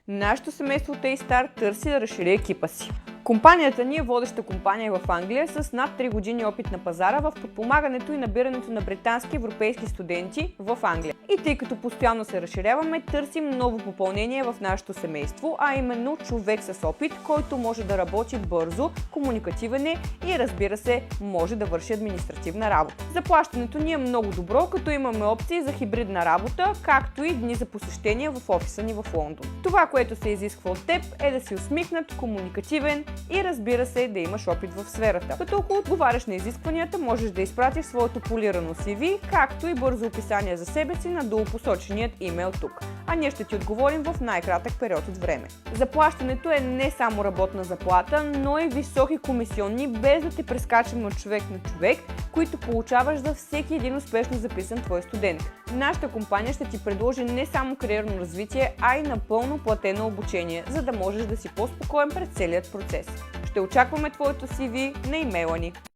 Нашето семейство Taystar търси да разшири екипа си. Компанията ни е водеща компания в Англия с над 3 години опит на пазара в подпомагането и набирането на британски и европейски студенти в Англия. И тъй като постоянно се разширяваме, търсим ново попълнение в нашето семейство, а именно човек с опит, който може да работи бързо, комуникативен е и разбира се, може да върши административна работа. Заплащането ни е много добро, като имаме опции за хибридна работа, както и дни за посещение в офиса ни в Лондон. Това, което се изисква от теб, е да си усмихнат, комуникативен и разбира се да имаш опит в сферата. Като ако отговаряш на изискванията, можеш да изпратиш своето полирано CV, както и бързо описание за себе си на долу посоченият имейл тук. А ние ще ти отговорим в най-кратък период от време. Заплащането е не само работна заплата, но и високи комисионни, без да те прескачаме от човек на човек, които получаваш за всеки един успешно записан твой студент. Нашата компания ще ти предложи не само кариерно развитие, а и напълно платено обучение, за да можеш да си по-спокоен през целият процес. Ще очакваме твоето CV на имейла ни.